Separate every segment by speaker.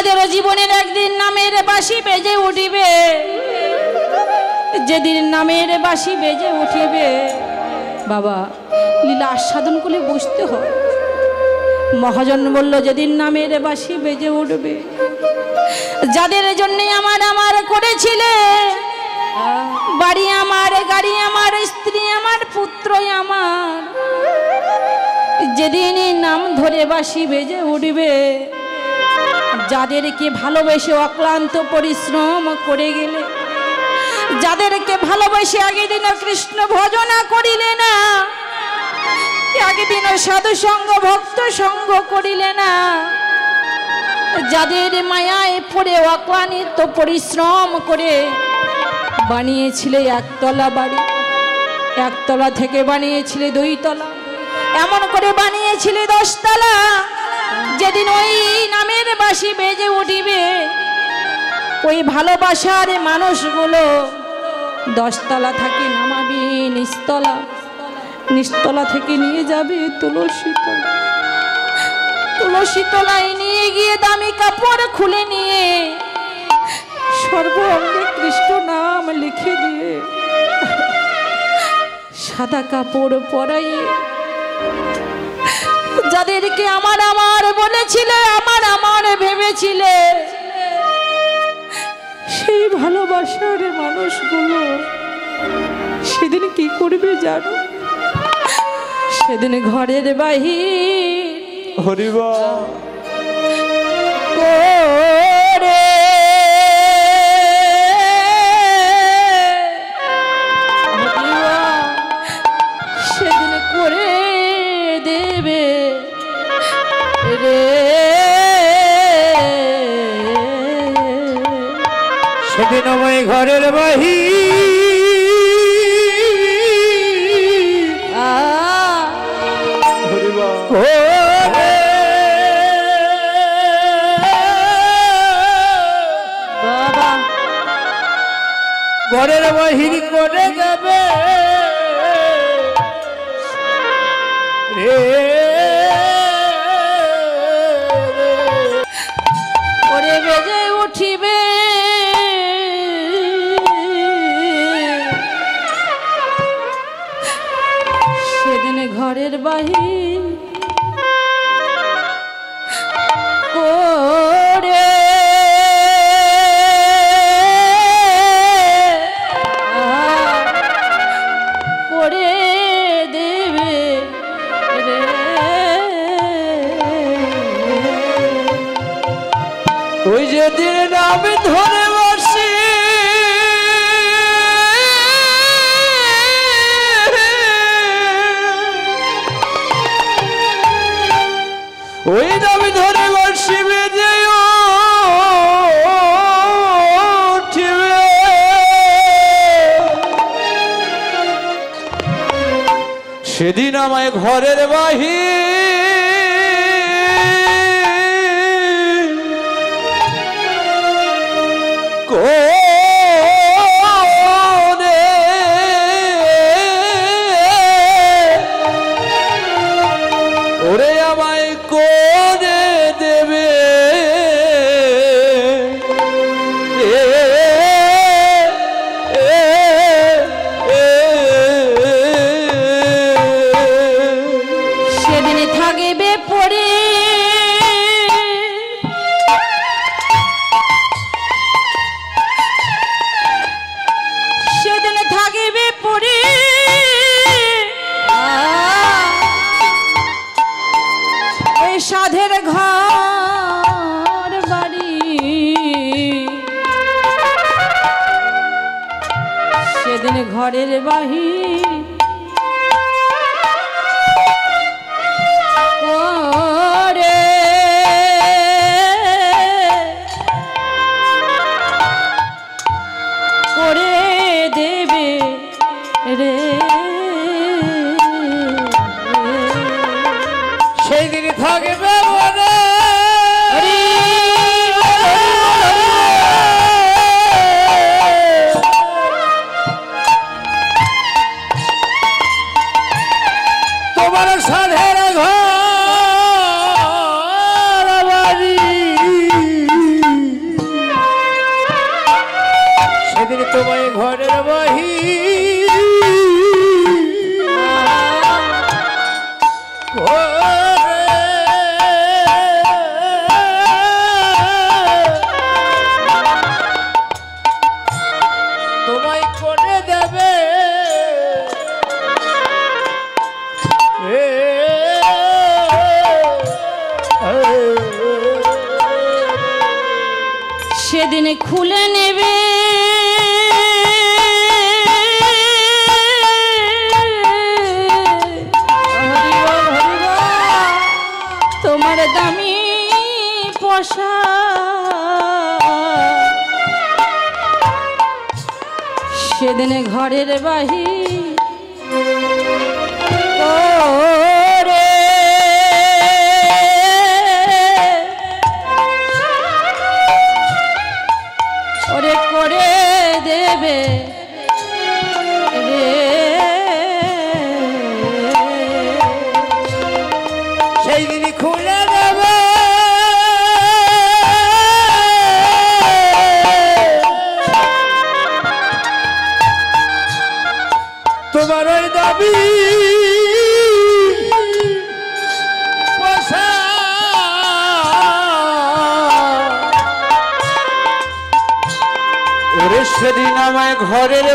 Speaker 1: তোমাদের জীবনের একদিন নামের বাঁশি বেজে উঠিবে, যেদিন নামের বাঁশি বেজে উঠিবে বাবা লীলা আস্বাদন করে বসতে হয়। মহাজন বলল যেদিন নামের বাঁশি বেজে উঠবে, যাদের জন্য আমার আমার করেছিলে, বাড়ি আমার, গাড়ি আমার, স্ত্রী আমার, পুত্র আমার, যেদিন নাম ধরে বাঁশি বেজে উঠবে, যাদেরকে ভালোবেসে অক্লান্ত পরিশ্রম করে গেলে, যাদেরকে ভালোবেসে একদিন কৃষ্ণ ভজনা করিলে না, একদিন সাধু সঙ্গ ভক্ত সঙ্গ করিলে না, যাদের মায়ায় পড়ে অক্লান্ত পরিশ্রম করে বানিয়েছিলে একতলা বাড়ি, একতলা থেকে বানিয়েছিলে 2 তলা, এমন করে বানিয়েছিলে 10 তলা, যেদিন ওই নামের বাঁশি বেজে উঠিবে, ওই ভালোবাসার মানুষগুলো 10 তলা থেকে নামাবি নিচতলা, নিচতলা থেকে নিয়ে যাবে তুলসী তলা, তুলসী তলায় নিয়ে গিয়ে দামি কাপড় খুলে নিয়ে সর্বঙ্গে কৃষ্ণ নাম লিখে দিয়ে সাদা কাপড় পরাইয়ে, যাদেরকে আমার আমার বলেছিলে, আমার আমার ভেবেছিলে, সেই ভালোবাসার মানুষগুলো সেদিন কি করবে জানো? সেদিন ঘরের বাহির
Speaker 2: হরিবা
Speaker 1: করে সেদিন করে দেবে রে,
Speaker 2: সেদিন আমায় ঘরের বাহির হরিবা
Speaker 1: বাবা
Speaker 2: ঘরের বাহির করে যাবে রে,
Speaker 1: ওরে বেজে উঠিবে সেদিন ঘরের বাহির করে করে দেবে রে,
Speaker 2: ওই যেদিন নাম ধরে বসে ওই নাম ধরে বসিবে যে উঠিবে, সেদিন আমায় ঘরের বাহির করে ওরে আমায় করে দেবে
Speaker 1: সেদিন থাকিবে পড়ে সেদিন থাকিবে পড়ে ওই সাধের ঘর বাড়ি, সেদিন ঘরের বাহির করে করে দেবে রে,
Speaker 2: সেই দিন থাকবে বলে
Speaker 1: সেদিনে খুলে নেবে তোমার দামি পোশাক। সেদিনে ঘরের বাহির ওরে করে দেবে রে,
Speaker 2: সেই দিনই খুলে দেবে তোমার ওই দাবি ওরে সেদিন আমায় ঘরের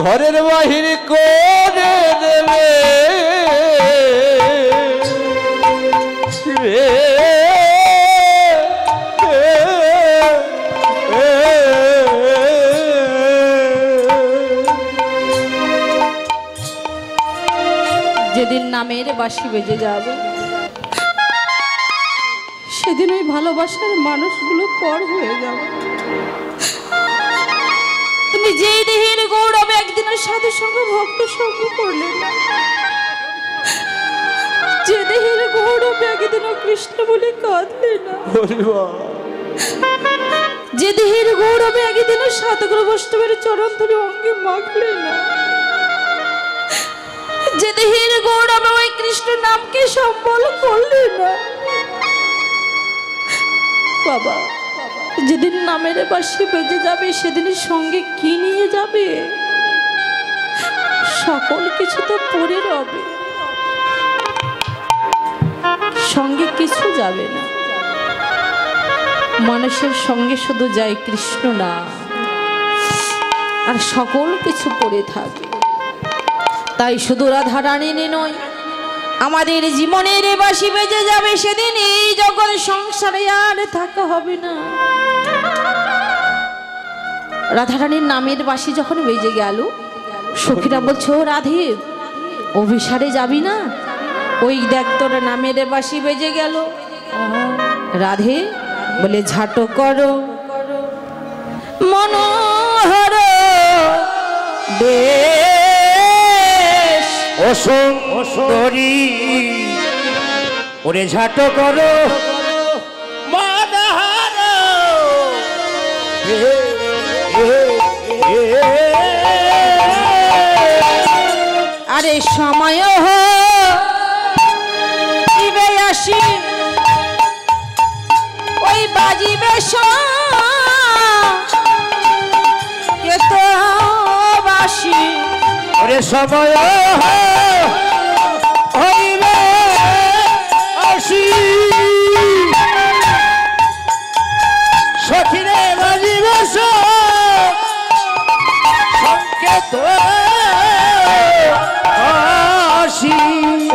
Speaker 2: ঘরের বাহির করে দেবে
Speaker 1: যেদিন নামের বাঁশি বেজে যাবে সেদিন ওই ভালোবাসার মানুষগুলো পর হয়ে যাবে। তুমি যে দেহের গৌরব একদিনের সাধু সঙ্গে ভক্ত সঙ্গ করলে না, যে দেহের গৌরব একদিনও কৃষ্ণ বলে কাঁদলে না, যে দেহের গৌরবে একদিনও সাতগুরু বৈষ্ণবের চরণ ধরে অঙ্গে মাখলে না, যে দেহের গৌরবে ওই কৃষ্ণ নামকে সম্বল করলে না, বাবা যেদিন নামের বাঁশি বেজে যাবে সেদিনের সঙ্গে কি নিয়ে যাবে? সকল কিছু তো পড়ে রবে, সঙ্গে কিছু যাবে না। মানুষের সঙ্গে শুধু যায় কৃষ্ণ নাম, আর সকল কিছু পড়ে থাকে। তাই শুধু রাধা রানী নয়, আমাদের জীবনের বাঁশি বেজে যাবে সেদিন এই জগৎ সংসারে আর থাকা হবে না। রাধা রানীর নামের বাঁশি যখন বেজে গেল, সখীরা বলছে ও রাধে অভিসারে যাবি না? ওই দেখ তোর নামের বাঁশি বেজে গেল। রাধে বলে ঝাটো করো মনোহর বেশ
Speaker 2: সুন্দরী ওরে ঝাটো করো মানহার
Speaker 1: আরে সময় হইবে আসি ওই বাজিবে কে তো বাসি
Speaker 2: ওরে সময় হইবে আসি সখিরে বাজিবে সংকেত আসি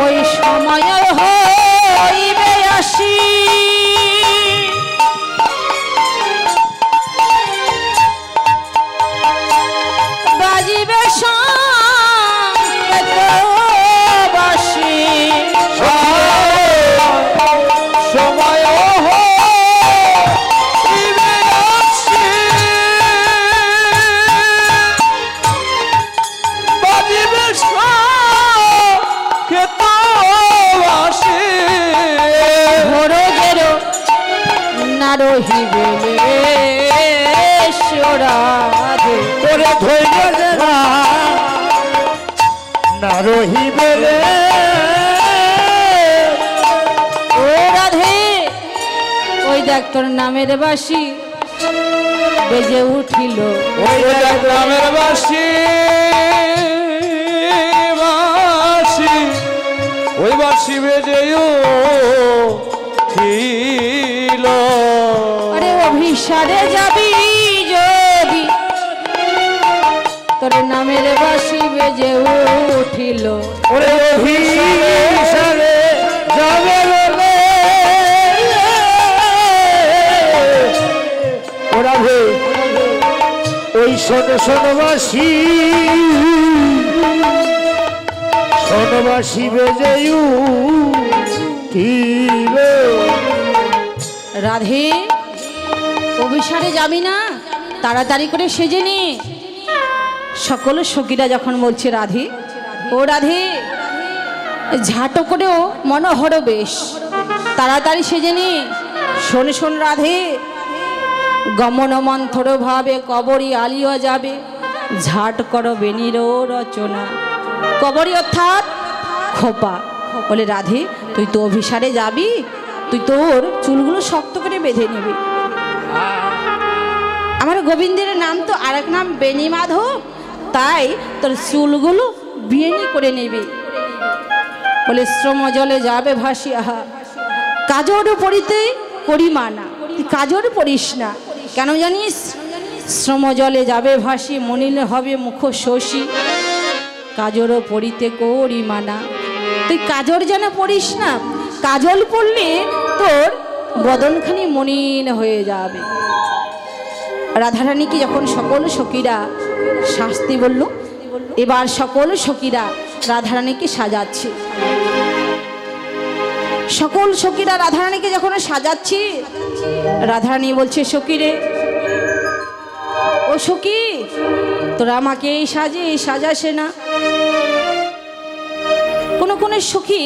Speaker 1: ওই সময় হইবে আসি বাজিবে বাসি
Speaker 2: সময় হইবে আসি বাজিবে সংকেত আসি
Speaker 1: ঘোরো গেরো না রহিবে রাধে
Speaker 2: তোরে ধৈর্য না রহিবে
Speaker 1: ও রাধে ওই দেখ তোর নামের বাঁশি বেজে উঠিল
Speaker 2: ওই গ্রামের বাসি বাসি ওই বাসি বেজেও ছিল
Speaker 1: আরে অভিসারে যাবি যদি তোর নামে
Speaker 2: অভিসারে যাবে বলে ওরা ভে ওই সোনবাসী সোনবাসী বেজেয়ু কিলো
Speaker 1: রাধে, অভিসারে যাবি না, তাড়াতাড়ি করে সেজে নি। সকল সখীরা যখন বলছে রাধে, ও রাধে, ঝাঁটো করেও মনোহর বেশ, তাড়াতাড়ি সেজে নি। শোন শোন রাধে, গমন মন্থর ভাবে কবরী আলিয়া যাবে, ঝাট করো বেনির রচনা। কবরী অর্থাৎ খোপা। বলে রাধে, তুই তো অভিসারে যাবি, তুই তোর চুলগুলো শক্ত করে বেঁধে নিবি। আমার গোবিন্দের নাম তো আরেক নাম বেনি মাধব, তাই তোর চুলগুলো বেনি করে নেবে। বলে শ্রম জলে যাবে ভাসিয়া, কাজর পড়িতে করি মানা, তুই কাজর পড়িস না। কেন জানিস? শ্রম জলে যাবে ভাসি, মনিলে হবে মুখ শশী, কাজর পড়িতে করি মানা। তুই কাজর যেন পড়িস না, কাজল পড়লে তোর বদনখানি মলিন হয়ে যাবে। রাধারানীকে যখন সকল সখীরা শাস্তি বলল, এবার সকল সখীরা রাধারানীকে সাজাচ্ছে। সকল সখীরা রাধারানীকে যখন সাজাচ্ছে, রাধারানী বলছে, সখীরে, ও সখী, তোরা আমাকে এই সাজাসে না। কোন কোন সখী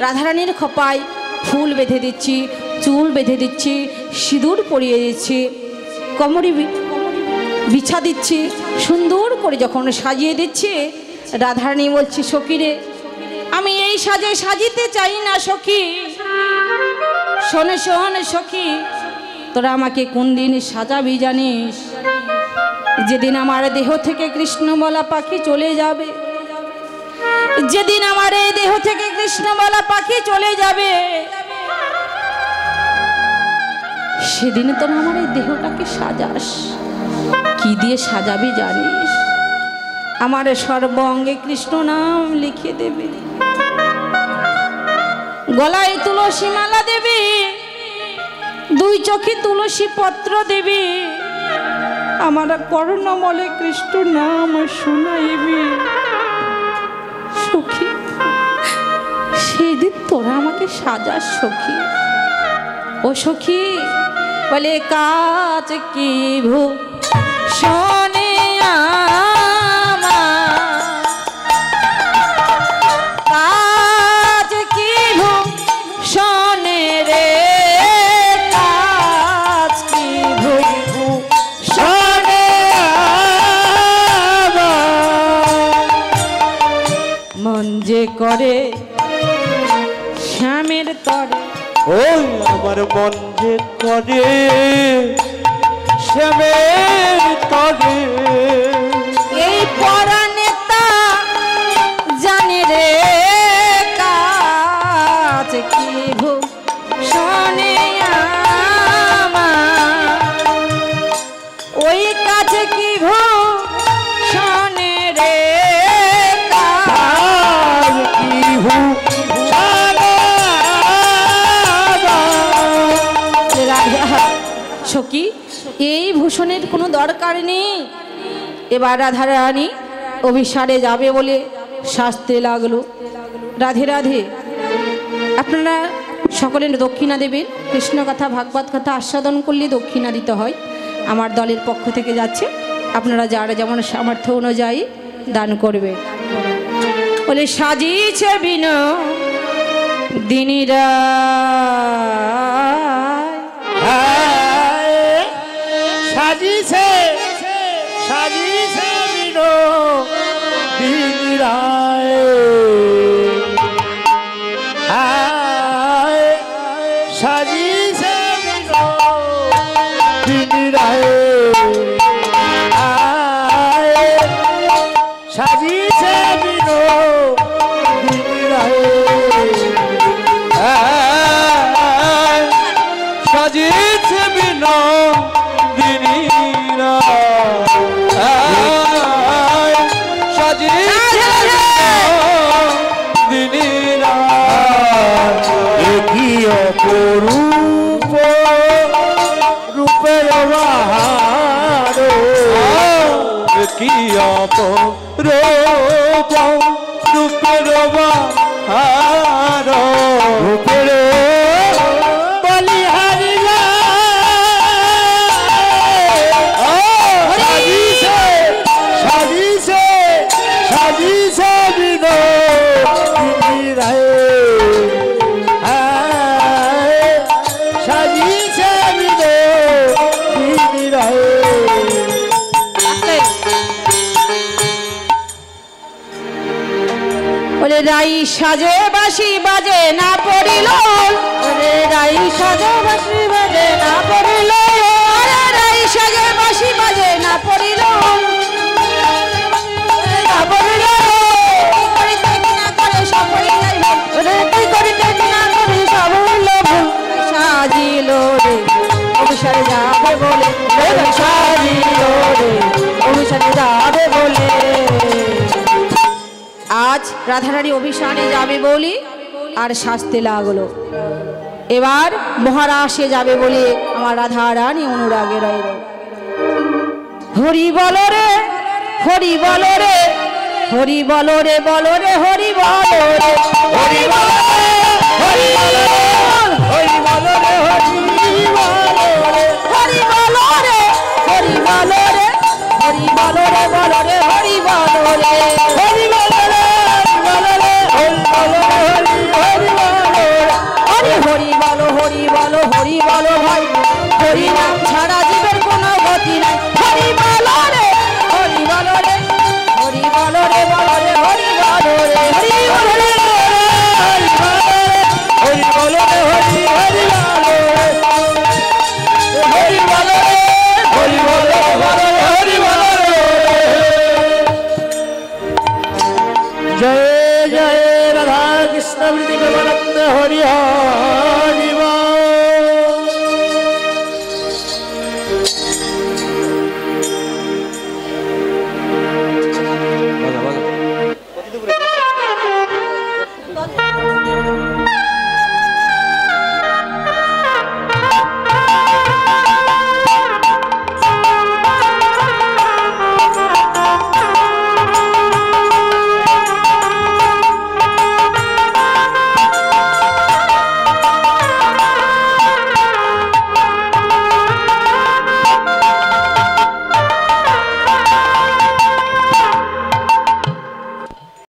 Speaker 1: রাধারানীর খোপায় ফুল বেঁধে দিচ্ছি, চুল বেঁধে দিচ্ছি, সিঁদুর পরিয়ে দিচ্ছি, কোমরে বিছা দিচ্ছি, সুন্দর করে যখন সাজিয়ে দিচ্ছে, রাধারানী বলছে, সখীরে, আমি এই সাজে সাজিতে চাই না সখী। শোন শোন সখী, তোরা আমাকে কোন দিন সাজাবি জানিস? যেদিন আমার দেহ থেকে কৃষ্ণমালা পাখি চলে যাবে, যেদিন আমার এই দেহ থেকে কৃষ্ণমালা পাখি চলে যাবে, সেদিন তোরা আমার এই দেহটাকে সাজাস। কি দিয়ে সাজাবি জানিস? আমার সর্বাঙ্গে কৃষ্ণ নাম লিখে দেবে, গলায় তুলসী মালা দেবে, দুই চোখে তুলসী পত্র দেবে, আমার কর্ণমলে কৃষ্ণ নাম শোনাইবে। সখী, সেদিন তোরা আমাকে সাজাস সখী। ও সখী, বলে কাজ কি ভূষণে কাজ কি ভূষণে রে, কাজ কি ভূষণে মন যে করে শ্যামের তরে।
Speaker 2: ওই আমার মন যে করে শ্যামের তরে,
Speaker 1: এই পরাণে তা জানে রে, কাজ কি ভূষণে ওই কাজ কি ভূষণে রে,
Speaker 2: কাজ কি
Speaker 1: সখী, এই ভূষণের কোনো দরকার নেই। এবার রাধারানী অভিসারে যাবে বলে সাজতে লাগলো। রাধে রাধে, আপনারা সকলে দক্ষিণা দেবেন। কৃষ্ণ কথা, ভাগবত কথা আস্বাদন করলে দক্ষিণা দিতে হয়। আমার দলের পক্ষ থেকে যাচ্ছে, আপনারা যারা যেমন সামর্থ্য অনুযায়ী দান করবেন। বলে সাজিছে বিনো দিনীরা,
Speaker 2: সাজিছে সাজিছে বিনো দিনীরায়, সাজিছে বিনো দিনীরায়, সাজিছে বিনো দিনীরায়, সাজিছে বিনো দিনীরা, সাজিছে কি অপরূপ রূপের বাহার রূপের বলিহারিলা সাজিছে সাজিছে সাজিছে বিনোদিনী রায় সাজিছে বিনোদিনী রায়
Speaker 1: ওরে রাই সাজে বাঁশি বাজে না পড়িল ওরে রাই সাজে বাঁশি বাজে না পড়িল ওরে রাই সাজে বাঁশি বাজে না পড়িল না পড়িল করিতে কিনা করে সব হইলাই ভুল ওরে তুই করিতে কিনা করে সব হইল ভুল সাজিল রে অভিসারে যাবে বলে সাজিল রে অভিসারে যাবে বলে আজ রাধারানী অভিসারে যাবে বলি আর শাস্তি লাগলো এবার মহারাষ্ট্রে যাবে বলে আমার রাধারানী অনুরাগে রইল হরি বল রে হরি বল রে হরি বল রে বল রে হরি বল রে হরি বল হরি বল
Speaker 2: হরি বল রে
Speaker 1: হরি বল রে হরি বল রে হরি বল রে বল রে হরি বল রে
Speaker 2: হরি বল রে
Speaker 1: হরি বলো হরি বলো হরি বলো ভাই হরি নাম ছাড়া জীবের কোনো গতি নাই হরি বলো রে হরি বলো রে হরি বলো রে বলো রে হরি বলো রে হরি বলো রে
Speaker 2: হরি বল রে হরি হরি হরি বল রে হরি বল হরি বল জয় জয় রাধা কৃষ্ণ বৃন্দাবন হরি হরি